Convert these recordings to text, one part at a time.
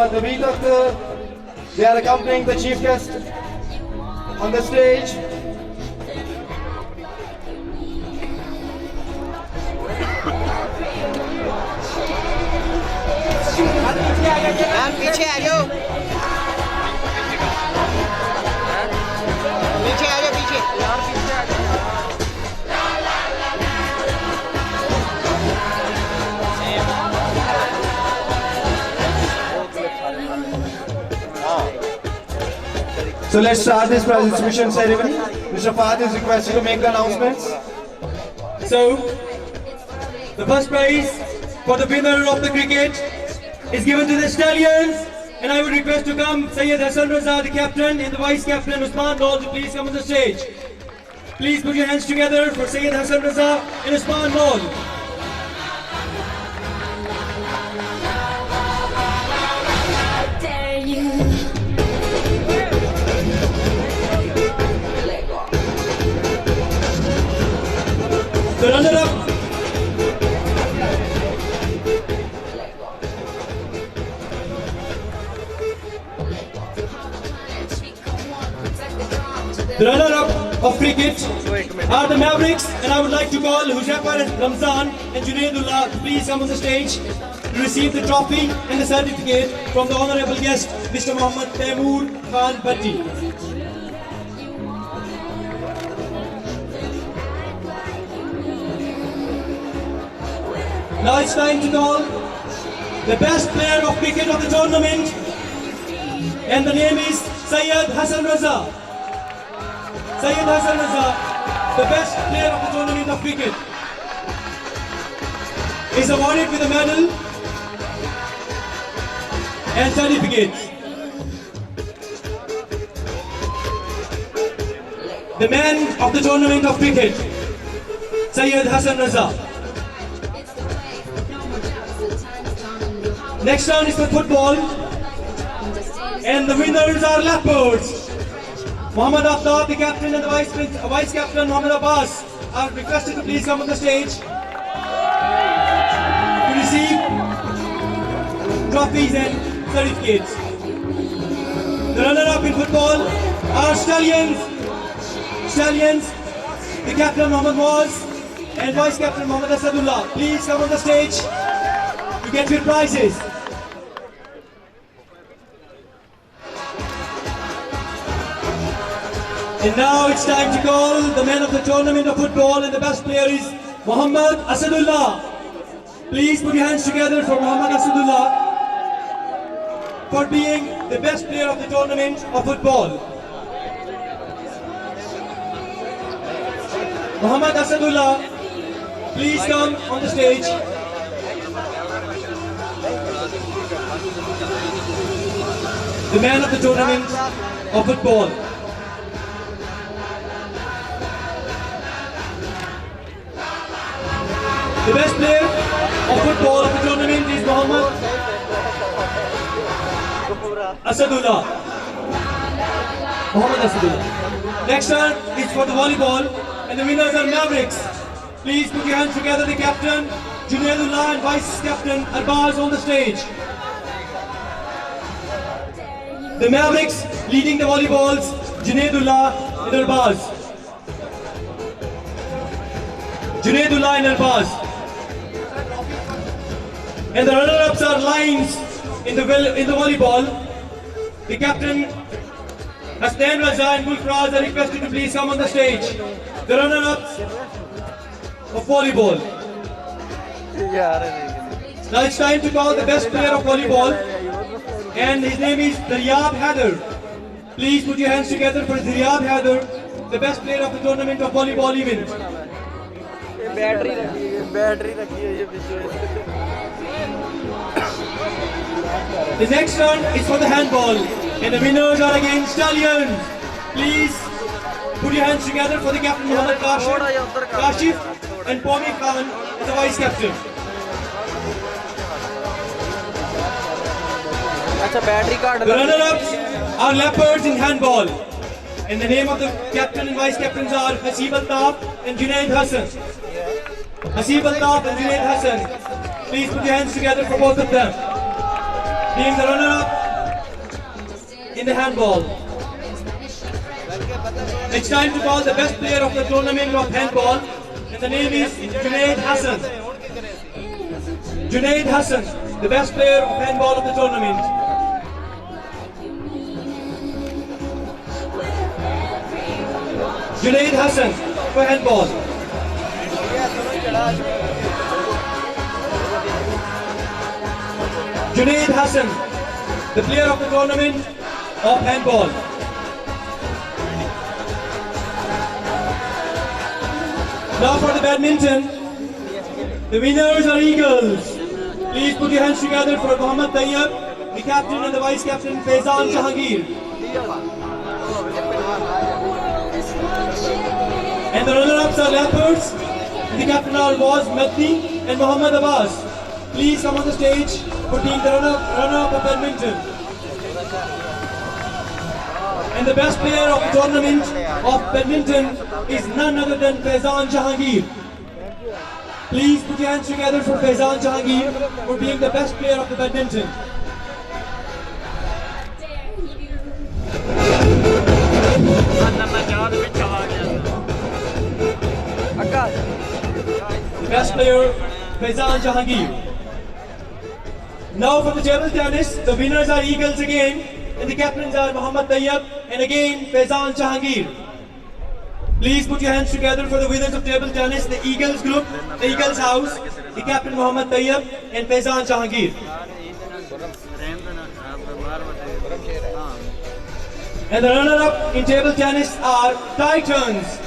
Mohammad Naveed Akhtar. They are accompanying the chief guest on the stage. पीछे आ जाओ पीछे आ जाओ पीछे यार पीछे आ जाओ So let's start this transmission ceremony. Mr. Fahad is requested to make the announcements. So, the first prize for the winner of the cricket is given to the Stallions, and I would request to come Syed Hassan Raza, the captain, and the vice captain Usman Lal to please come on the stage. Please put your hands together for Syed Hassan Raza and Usman Lal. The runner-up of cricket are the Mavericks, and I would like to call Huzaifar Ramzan and Junaidullah to please come on the stage to receive the trophy and the certificate from the honorable guest, Mr. Muhammad Taimur Khan Bhatti. Now it's time to call the best player of cricket of the tournament, and the name is Syed Hassan Raza. Syed Hassan Raza, the best player of the tournament of cricket, is awarded with a medal and certificate. The man of the tournament of cricket, Syed Hassan Raza. Next round is for football, and the winners are Leopards. Mohammad Aftab, the captain, and the vice captain Mohammad Abbas are requested to please come on the stage to receive trophies and certificates. The runner-up in football are Stallions, the captain Mohammad Moaz and vice captain Mohammad Asadullah. Please come on the stage to get your prizes. And now it's time to call the man of the tournament of football, and the best player is Mohammad Asadullah. Please put your hands together for Mohammad Asadullah for being the best player of the tournament of football. Mohammad Asadullah, please come on the stage. The man of the tournament of football. The best player of football of the tournament is Mohammad Asadullah. Next one is for the volleyball, and the winners are Mavericks. Please put your hands together, the captain, Junaidullah, and vice captain Arbaz on the stage. The Mavericks leading the volleyballs, Junaidullah and Arbaz. Junaidullah and Arbaz. And the runner-ups are Lions in the volleyball. The captain, Hasnain Raza and Gulfraz, are requested to please come on the stage. The runner-ups of volleyball. Now it's time to call the best player of volleyball, and his name is Daryab Haider. Please put your hands together for Daryab Haider, the best player of the tournament of volleyball event. The next round is for the handball, and the winners are again Stallions. Please put your hands together for the captain Muhammad Kashif and Pami Khan as the vice captain. The runner-ups are Leopards in handball, and the name of the captain and vice captains are Hasib Altaf and Junaid Hassan. Hasib Altaf and Junaid Hassan. Please put your hands together for both of them. Being the runner-up in the handball. It's time to call the best player of the tournament of handball, and the name is Junaid Hassan. Junaid Hassan, the best player of handball of the tournament. Junaid Hassan for handball. Junaid Hassan, the player of the tournament of handball. Now for the badminton, the winners are Eagles. Please put your hands together for Mohammad Tayyab, the captain and the vice captain Faizan Jahangir. And the runner-ups are Leopards. The captain was Madni and Muhammad Abbas. Please come on the stage for being the runner-up of badminton. And the best player of the tournament of badminton is none other than Faizan Jahangir. Please put your hands together for Faizan Jahangir for being the best player of the badminton. The best player, Faizan Jahangir. Now for the table tennis, the winners are Eagles again, and the captains are Mohammad Tayyab and again Faizan Jahangir. Please put your hands together for the winners of table tennis, the Eagles group, the Eagles house, the captain Mohammad Tayyab and Faizan Jahangir. And the runner-up in table tennis are Titans,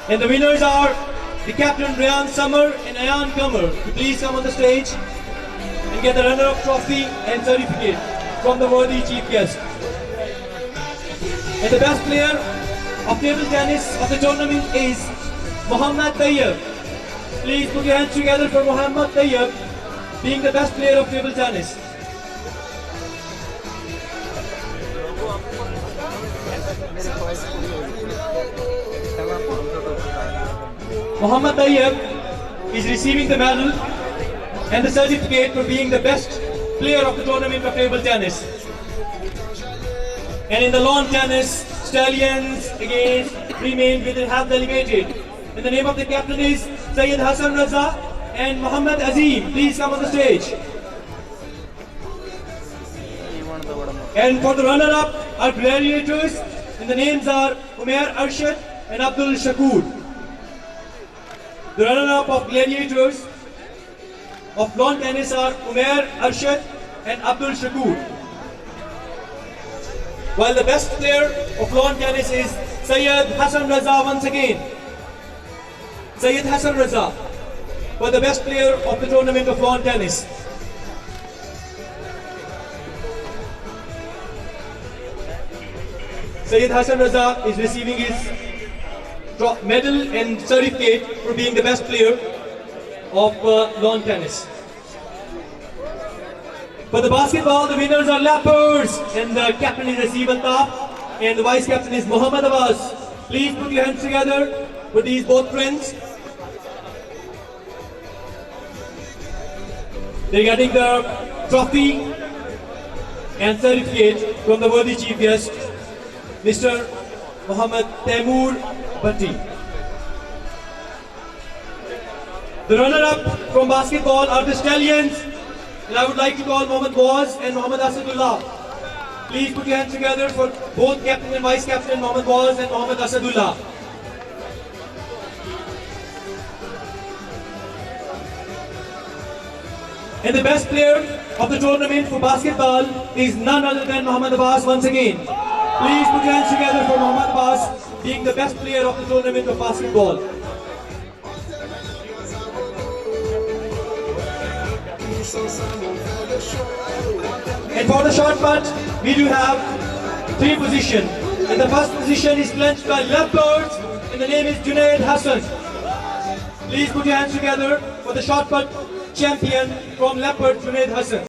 and the winners are the captain Rayan Summer and Ayan Qamar. Please come on the stage and get the runner-up trophy and certificate from the worthy chief guest. And the best player of table tennis of the tournament is Mohammad Tayyab. Please put your hands together for Mohammad Tayyab being the best player of table tennis. Mohammad Tayyab is receiving the medal and the certificate for being the best player of the tournament of table tennis. And in the lawn tennis, Stallions again remain within half delegated. And the name of the captain is Syed Hassan Raza and Muhammad Azim. Please come on the stage. And for the runner-up are gladiators, and the names are Umair Arshad and Abdul Shakur. The runner-up of gladiators of lawn tennis are Umair Arshad and Abdul Shakur. While the best player of lawn tennis is Syed Hassan Raza once again. Syed Hassan Raza was the best player of the tournament of lawn tennis. Syed Hassan Raza is receiving his medal and certificate for being the best player of lawn tennis. For the basketball, the winners are Leopards, and the captain is Asif Altaf, and the vice captain is Muhammad Abbas. Please put your hands together for these both friends. They're getting the trophy and certificate from the worthy chief guest, Mr. Muhammad Taimur Bhatti. The runner-up from basketball are the Stallions, and I would like to call Mohammad Boaz and Mohammad Asadullah. Please put your hands together for both captain and vice captain Mohammad Boaz and Mohammad Asadullah. And the best player of the tournament for basketball is none other than Mohammad Abbas once again. Please put your hands together for Mohammad Abbas being the best player of the tournament of basketball. And for the shot put, we do have 3 positions. And the first position is clinched by Leopards, and the name is Junaid Hassan. Please put your hands together for the shot put champion from Leopards, Junaid Hassan.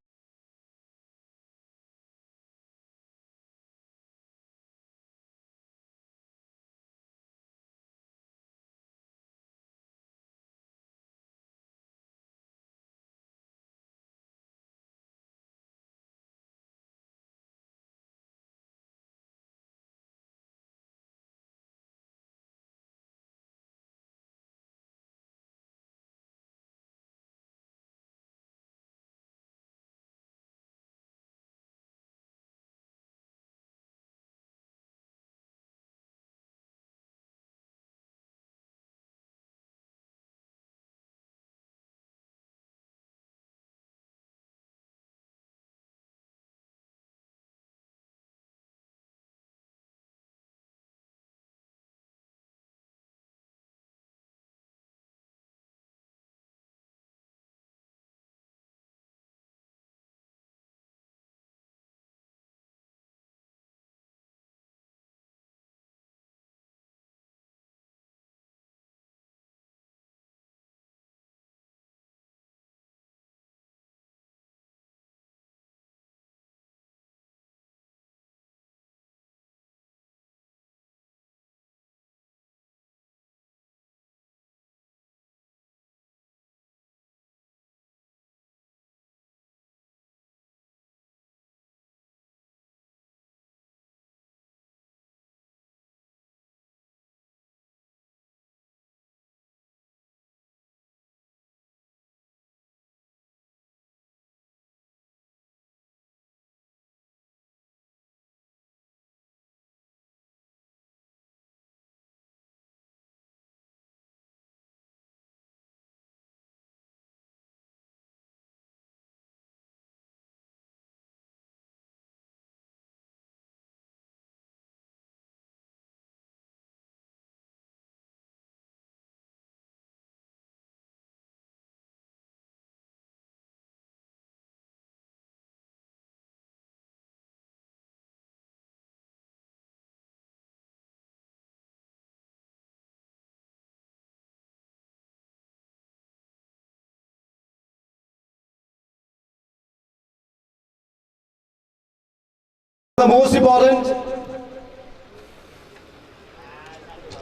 The most important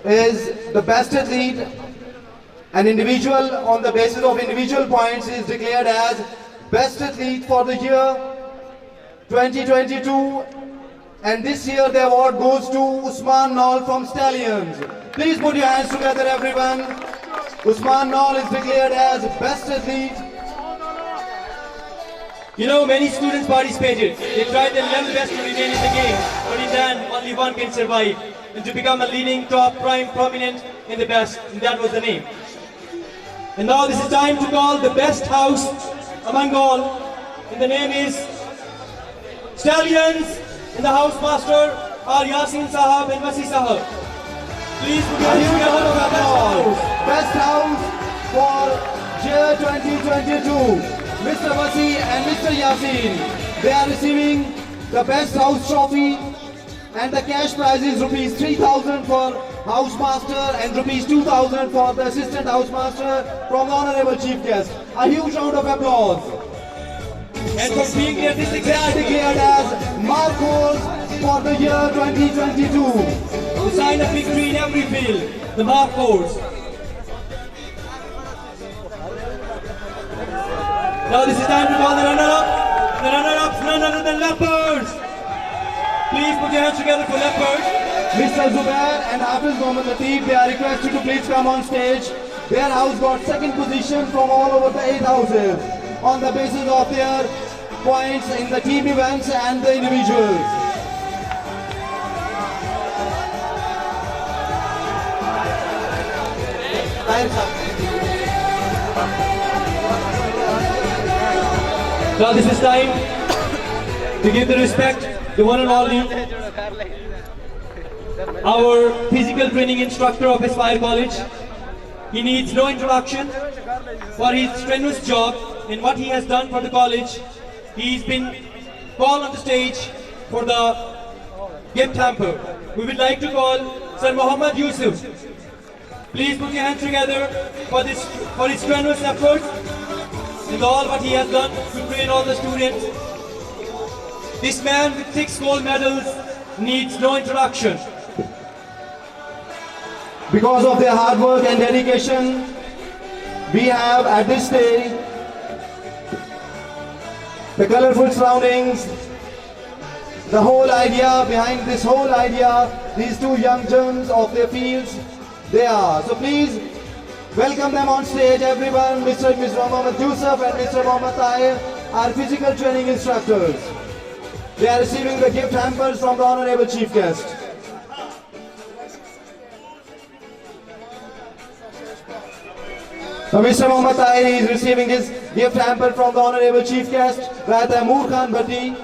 is the best athlete. An individual on the basis of individual points is declared as best athlete for the year 2022, and this year the award goes to Usman Naul from Stallions. Please put your hands together, everyone. Usman Naul is declared as best athlete. You know, many students participated. They tried their level best to remain in the game, but in the end, only one can survive and to become a leading, top, prime, prominent in the best, and that was the name. And now this is time to call the best house among all, and the name is Stallions, and the house master are Yasin Sahab and Wasi Sahab. Please put your hands together for the best house. Best house for year 2022. Mr. Wasi and Mr. Yasin, they are receiving the best house trophy, and the cash prize is rupees 3,000 for house master and rupees 2,000 for the assistant house master from the honorable chief guest. A huge round of applause. And for being here, this They are declared as Marcos for the year 2022. the sign of victory in every field, the Mark Force. Now this is time to call the runner-up. The runner-ups, none other than Leopards. Please put your hands together for Leopards. Mr. Zubair and Hafiz Mohammad Latif, they are requested to please come on stage. Their house got second position from all over the 8 houses on the basis of their points in the team events and the individuals. Now this is time to give the respect to one and only our physical training instructor of Aspire College. He needs no introduction for his strenuous job and what he has done for the college. He's been called on the stage for the gift hamper. We would like to call Sir Muhammad Yusuf. Please put your hands together for his strenuous efforts and all what he has done to train all the students. This man with 6 gold medals needs no introduction. Because of their hard work and dedication, we have at this day the colorful surroundings, the whole idea behind this whole idea, these two young gems of their fields, they are. So please welcome them on stage, everyone. Mr. and Ms. Muhammad Yusuf and Mr. Muhammad Tahir are physical training instructors. They are receiving the gift hampers from the honorable chief guest. So Mr. Muhammad Tahir is receiving his gift hamper from the honorable chief guest, Raita Moor Khan Bhatti.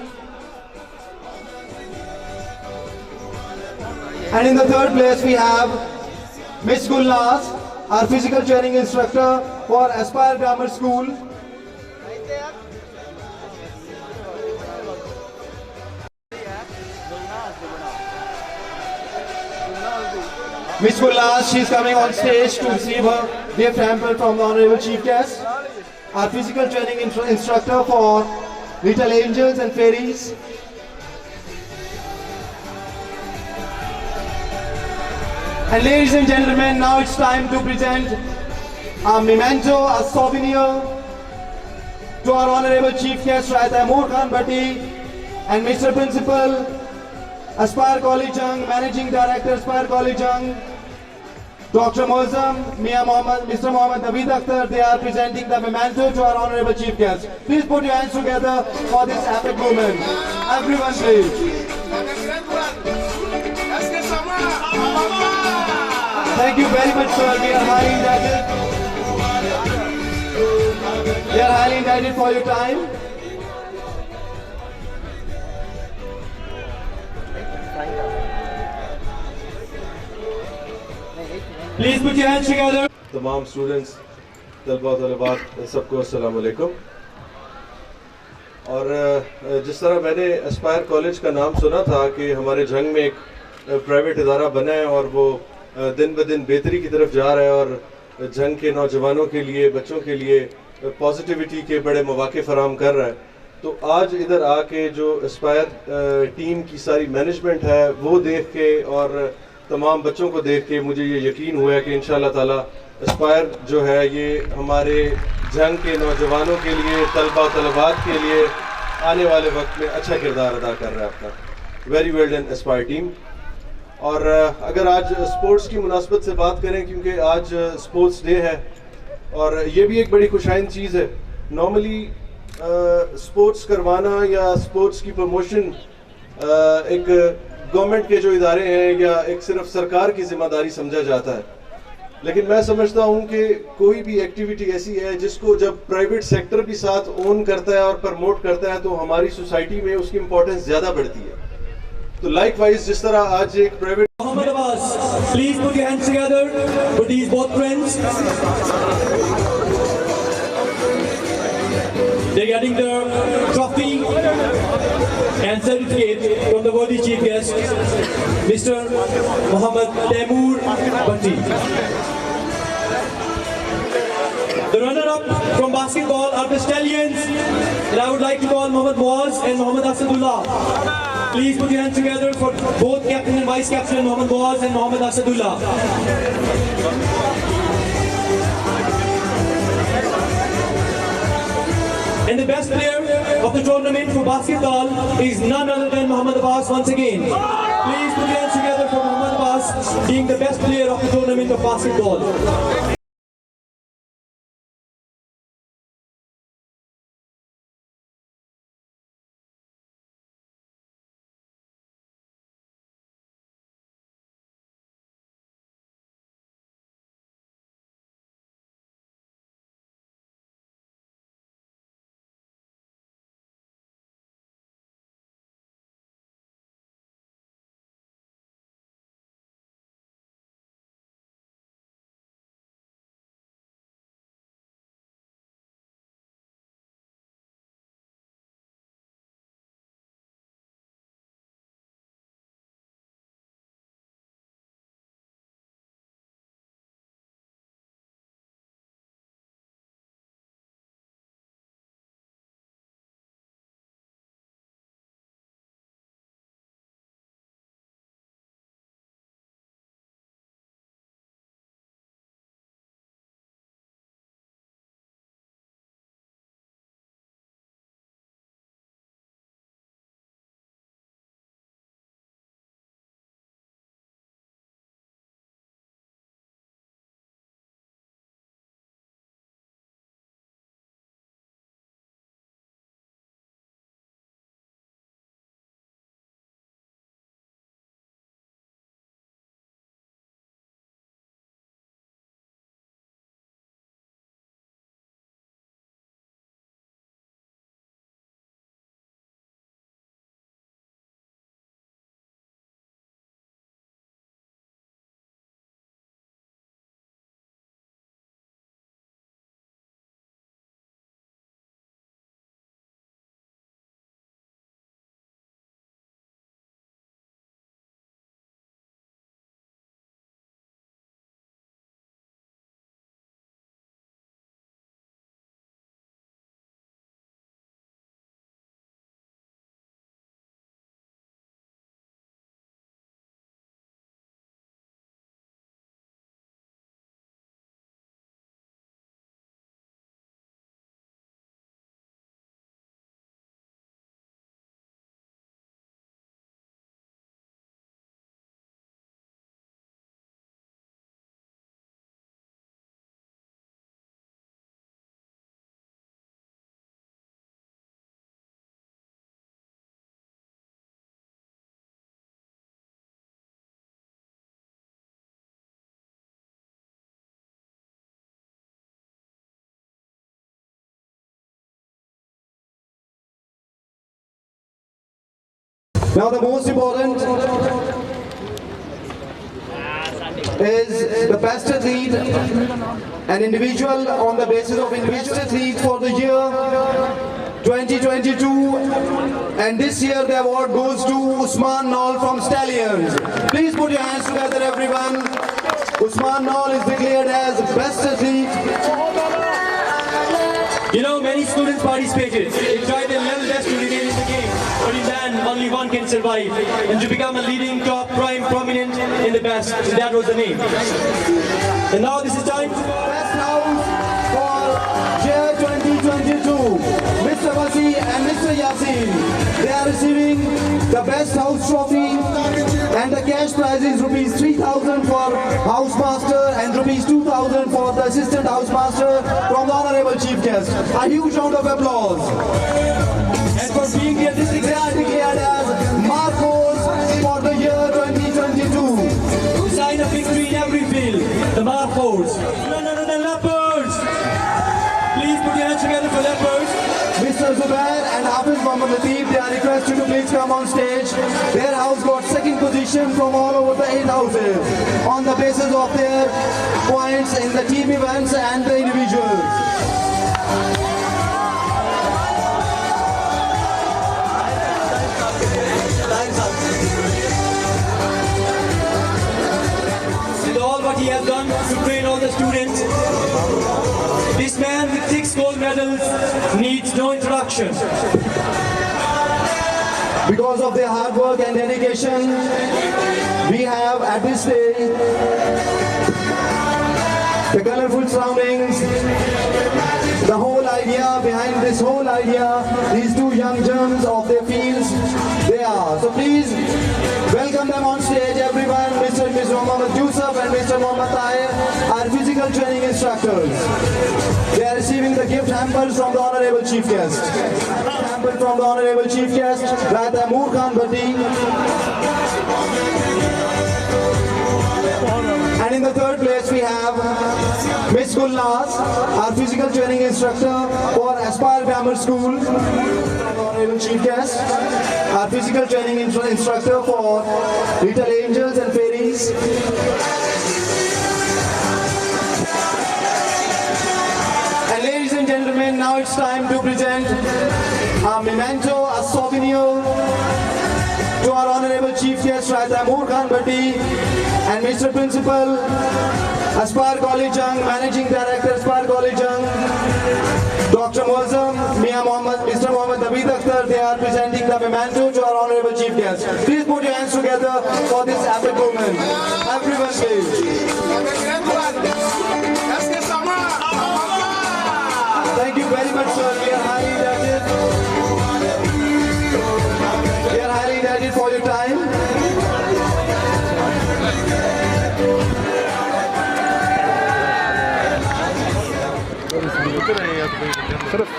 And in the third place we have Miss Gulnaz, our physical training instructor for Aspire Grammar School. Miss Gulnaz, she is coming on stage to receive her gift hamper from the honorable chief guest, our physical training instructor for Little Angels and Fairies. And ladies and gentlemen, now it's time to present a memento, a souvenir to our honorable chief guest, Raita Moor Khan Bhatti, and Mr. Principal, Aspire College Jung, Managing Director, Aspire College Jung, Dr. Mozam, Mr. Mohammad Naveed Akhtar. They are presenting the memento to our honorable chief guest. Please put your hands together for this epic moment. Everyone please. Thank you very much, sir. We are highly indebted. We are highly indebted for your time. Please put your hands together. तमाम students तलबा तलबात सबको अस्सलाम वालेकुम। और जिस तरह मैंने Aspire college का नाम सुना था कि हमारे जंग में एक प्राइवेट इदारा बना है और वो दिन ब दिन बेहतरी की तरफ जा रहा है और जंग के नौजवानों के लिए, बच्चों के लिए पॉजिटिविटी के बड़े मौके फराहम कर रहा है, تو آج ادھر آ کے جو اسپائر ٹیم کی ساری مینجمنٹ ہے وہ دیکھ کے اور تمام بچوں کو دیکھ کے مجھے یہ یقین ہوا کہ انشاءاللہ تعالی اسپائر جو ہے یہ ہمارے جنگ کے نوجوانوں کے لیے، طلبہ و طلبات کے لیے آنے والے وقت میں اچھا کردار ادا کر رہا ہے اپنا. Very well done aspire team. اور اگر آج اسپورٹس کی مناسبت سے بات کریں، کیونکہ آج اسپورٹس ڈے ہے اور یہ بھی ایک بڑی خوشائند چیز ہے. نارملی اسپورٹس کروانا یا اسپورٹس کی پروموشن ایک گورنمنٹ کے جو ادارے ہیں یا ایک صرف سرکار کی ذمہ داری سمجھا جاتا ہے، لیکن میں سمجھتا ہوں کہ کوئی بھی ایکٹیویٹی ایسی ہے جس کو جب پرائیویٹ سیکٹر بھی ساتھ اون کرتا ہے اور پرموٹ کرتا ہے تو ہماری سوسائٹی میں اس کی امپورٹنس زیادہ بڑھتی ہے. تو لائک وائز جس طرح آج ایک private Muhammad Abbas, please put your hands together for these both friends. They're getting their trophy and certificate from the worthy chief guest, Mr. Muhammad Taimur Bhatti. The runner-up from basketball are the Stallions, and I would like to call Muhammad Muaz and Muhammad Asadullah. Please put your hands together for both captain and vice captain, Muhammad Muaz and Muhammad Asadullah. And the best player of the tournament for basketball is none other than Muhammad Abbas once again. Please put your hands together for Muhammad Abbas being the best player of the tournament of basketball. Now the most important is the best athlete, an individual on the basis of individual athlete for the year 2022, and this year the award goes to Usman Naul from Stallions. Please put your hands together everyone. Usman Naul is declared as best athlete You know, many students participated. They tried their level best to remain in the game, but in the end, only one can survive. And to become a leading, top, prime, prominent in the best, and that was the name. And now this is time. Best house for year 2022, Mr. Wasi and Mr. Yasin. They are receiving the best house trophy, and the cash prize is rupees 3,000 for house master and rupees 2,000 for the assistant house master from the honorable chief guest. A huge round of applause. And for being here, this They are declared as Marcos for the year 2022. sign of victory in every field. The Marcos. None other than Leopards. Please put your hands together for Leopards. Mr. Zubair and Hafiz Mohammad Latif, they are requested to please come on stage. Their house got second position from all over the 8 houses on the basis of their points in the team events and the individuals. With all what he has done to train all the students, this man with 6 gold medals needs no introduction. Because of their hard work and dedication, we have at this day the colorful surroundings, the whole idea behind this whole idea, these two young gems of their fields, they are. So please welcome them on stage, everyone. Mr. and Ms. Mohammad Yusuf and Mr. Mohammad Tahir are physical training instructors. They are receiving the gift hampers from the honorable chief guest. Hamper from the honorable chief guest, Raja Taimur Khan Bhatti. And in the third place we have Miss Gulnaz, our physical training instructor for Aspire Grammar School. Honorable Chief Guest, our physical training instructor for Little Angels and Fairies. And ladies and gentlemen, now it's time to present a memento, a souvenir to our honorable chief guest Raja Taimur Khan Bhatti and Mr. Principal, Aspire College Jung, Managing Director Aspire College Jung, Dr. Muazzam, Mr. Mohammad Naveed Akhtar. They are presenting the memento to our honorable chief guest. Please put your hands together for this epic moment. Everyone please. Thank you very much, sir. We are highly indebted. We are highly indebted for your time. सिर्फ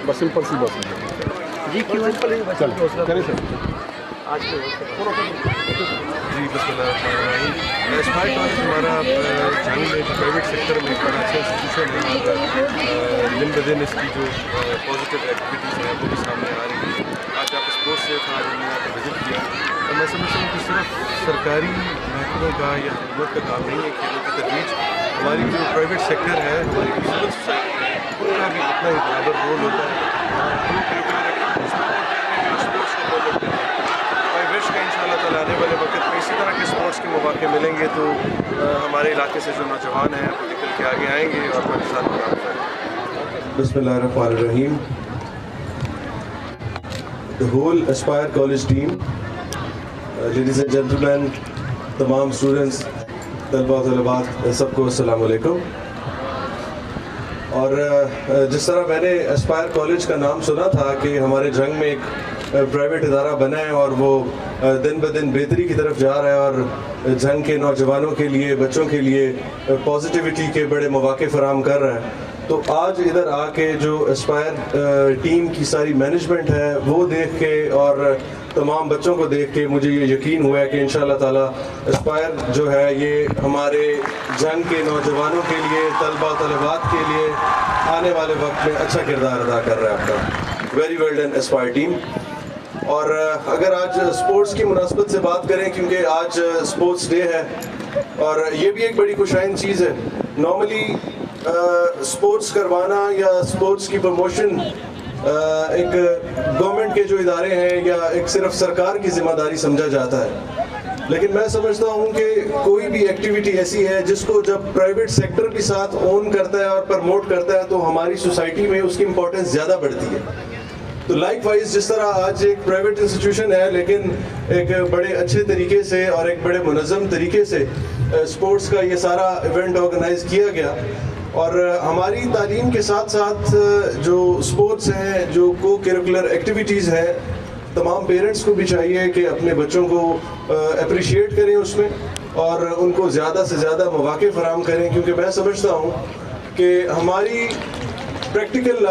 बस simple सी बस जी क्यों simple ही बस करें sir आज के जी बिस्मिल्लाहिर्रहमानिर्रहीम। Aspire college हमारा जंग में प्राइवेट सेक्टर में एक बड़ा अच्छा इंस्टीट्यूशन है और दिन ब दिन इसकी जो पॉजिटिव एक्टिविटीज़ हैं वो भी सामने आ रही हैं। आज आप स्पोर्ट्स से था हमने यहाँ पर विजिट किया और मैं समझता हूँ कि सिर्फ सरकारी महकमों का या हुकूमत का काम नहीं है खेलों की तजवीज़। हमारी जो प्राइवेट सेक्टर है, हमारी सिविल सोसाइटी है, उनका भी इतना ही बराबर रोल होता है। इंशाअल्लाह ताला आने वाले वक्त में इसी तरह के स्पोर्ट्स के मौके मिलेंगे तो हमारे इलाके से जो नौजवान हैं वो निकल के आगे आएंगे और पाकिस्तान को नाम करेंगे। बिस्मिल्लाहिर्रहमानिर्रहीम। The whole Aspire College team, ladies and gentlemen, तमाम स्टूडेंट्स, तलबा तलबात, सबको अस्सलाम वालेकुम। और जिस तरह मैंने एस्पायर कॉलेज का नाम सुना था कि हमारे जंग में एक प्राइवेट इदारा बना है और वो दिन ब दिन बेहतरी की तरफ जा रहा है और जंग के नौजवानों के लिए, बच्चों के लिए पॉजिटिविटी के बड़े मौके फराहम कर रहा है, तो आज इधर आके जो एस्पायर टीम की सारी मैनेजमेंट है वो देख के और तमाम बच्चों को देख के मुझे ये यकीन हुआ है कि इंशाअल्लाह ताला एस्पायर जो है ये हमारे जंग के नौजवानों के लिए, तलबा तलबात के लिए आने वाले वक्त में अच्छा किरदार अदा कर रहा है अपना। Very well done Aspire team. और अगर आज स्पोर्ट्स की मुनासबत से बात करें, क्योंकि आज स्पोर्ट्स डे है और ये भी एक बड़ी खुशाइन चीज़ है। नॉर्मली स्पोर्ट्स करवाना या स्पोर्ट्स की प्रमोशन एक गवर्नमेंट के जो इदारे हैं या एक सिर्फ सरकार की जिम्मेदारी समझा जाता है, لیکن میں سمجھتا ہوں کہ کوئی بھی ایکٹیویٹی ایسی ہے جس کو جب پرائیویٹ سیکٹر بھی ساتھ اون کرتا ہے اور پرموٹ کرتا ہے تو ہماری سوسائٹی میں اس کی امپورٹنس زیادہ بڑھتی ہے. تو لائک وائز جس طرح آج ایک پرائیویٹ انسٹیٹیوشن ہے لیکن ایک بڑے اچھے طریقے سے اور ایک بڑے منظم طریقے سے اسپورٹس کا یہ سارا ایونٹ آرگنائز کیا گیا, اور ہماری تعلیم کے ساتھ ساتھ جو اسپورٹس ہیں, جو کو کریکولر ایکٹیویٹیز ہیں, تمام پیرنٹس کو بھی چاہیے کہ اپنے بچوں کو اپریشیٹ کریں اس میں اور ان کو زیادہ سے زیادہ مواقع فراہم کریں, کیونکہ میں سمجھتا ہوں کہ ہماری پریکٹیکل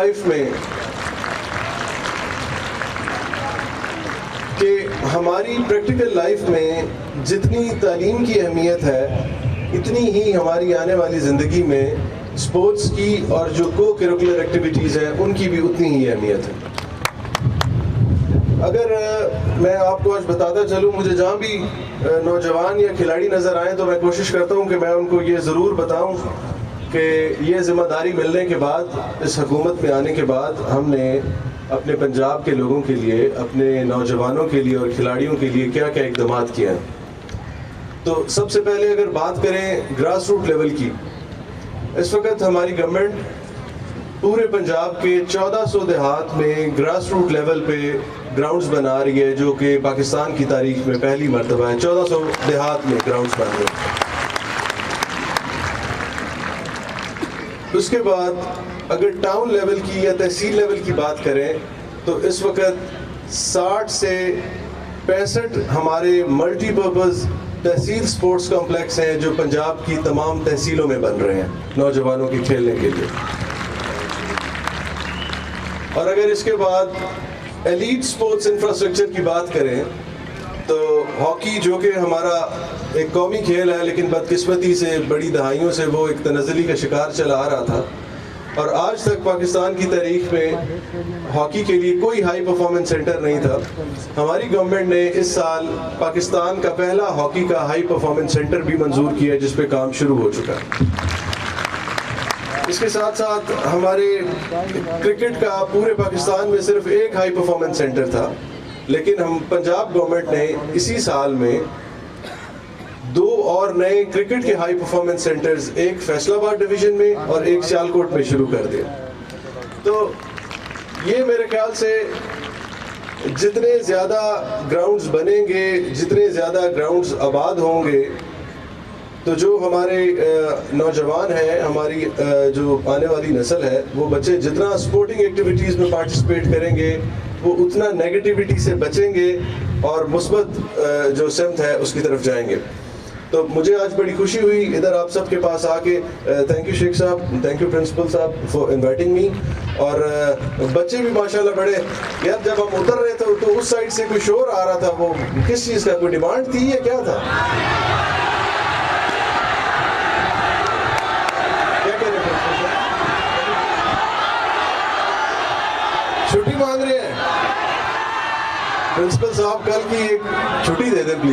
لائف میں جتنی تعلیم کی اہمیت ہے اتنی ہی ہماری آنے والی زندگی میں اسپورٹس کی اور جو کو کریکولر ایکٹیویٹیز ہیں ان کی بھی اتنی ہی اہمیت ہے. اگر میں آپ کو آج بتاتا چلوں, مجھے جہاں بھی نوجوان یا کھلاڑی نظر آئیں تو میں کوشش کرتا ہوں کہ میں ان کو یہ ضرور بتاؤں کہ یہ ذمہ داری ملنے کے بعد, اس حکومت میں آنے کے بعد, ہم نے اپنے پنجاب کے لوگوں کے لیے, اپنے نوجوانوں کے لیے اور کھلاڑیوں کے لیے کیا کیا اقدامات کیے ہیں. تو سب سے پہلے اگر بات کریں گراس روٹ لیول کی, اس وقت ہماری گورنمنٹ پورے پنجاب کے 1400 دیہات میں گراس روٹ لیول پہ گراؤنڈز بنا رہی ہے, جو کہ پاکستان کی تاریخ میں پہلی مرتبہ ہے. 1400 دیہات میں گراؤنڈز بن رہے ہیں. اس کے بعد اگر ٹاؤن لیول کی یا تحصیل لیول کی بات کریں تو اس وقت 60 سے 65 ہمارے ملٹی پرپز تحصیل سپورٹس کمپلیکس ہیں جو پنجاب کی تمام تحصیلوں میں بن رہے ہیں نوجوانوں کے کھیلنے کے لیے. اور اگر اس کے بعد ایلیٹ سپورٹس انفراسٹرکچر کی بات کریں تو ہاکی, جو کہ ہمارا ایک قومی کھیل ہے لیکن بدقسمتی سے بڑی دہائیوں سے وہ ایک تنزلی کا شکار چلا آ رہا تھا, اور آج تک پاکستان کی تاریخ میں ہاکی کے لیے کوئی ہائی پرفارمنس سینٹر نہیں تھا. ہماری گورنمنٹ نے اس سال پاکستان کا پہلا ہاکی کا ہائی پرفارمنس سینٹر بھی منظور کیا جس پہ کام شروع ہو چکا ہے. اس کے ساتھ ساتھ ہمارے کرکٹ کا پورے پاکستان میں صرف ایک ہائی پرفارمنس سینٹر تھا, لیکن ہم پنجاب گورنمنٹ نے اسی سال میں 2 اور نئے کرکٹ کے ہائی پرفارمنس سینٹرز, ایک فیصل آباد ڈویژن میں اور ایک سیالکوٹ میں شروع کر دیا. تو یہ میرے خیال سے جتنے زیادہ گراؤنڈز بنیں گے, جتنے زیادہ گراؤنڈز آباد ہوں گے, تو جو ہمارے نوجوان ہیں, ہماری جو آنے والی نسل ہے, وہ بچے جتنا سپورٹنگ ایکٹیویٹیز میں پارٹیسپیٹ کریں گے وہ اتنا نیگیٹیوٹی سے بچیں گے اور مثبت جو سمت ہے اس کی طرف جائیں گے. تو مجھے آج بڑی خوشی ہوئی ادھر آپ سب کے پاس آ کے. تھینک یو شیخ صاحب, تھینک یو پرنسپل صاحب فار انوائٹنگ می. اور بچے بھی ماشاءاللہ بڑے یار, جب ہم اتر رہے تھے تو اس سائڈ سے کوئی شور آ رہا تھا, وہ کس چیز کا, کوئی ڈیمانڈ تھی یا کیا تھا؟ کیا کہہ رہے ہیں, چھٹی مانگ رہے ہیں؟ پرنسپل صاحب کل کی ایک چھٹی دے دیں پلیز.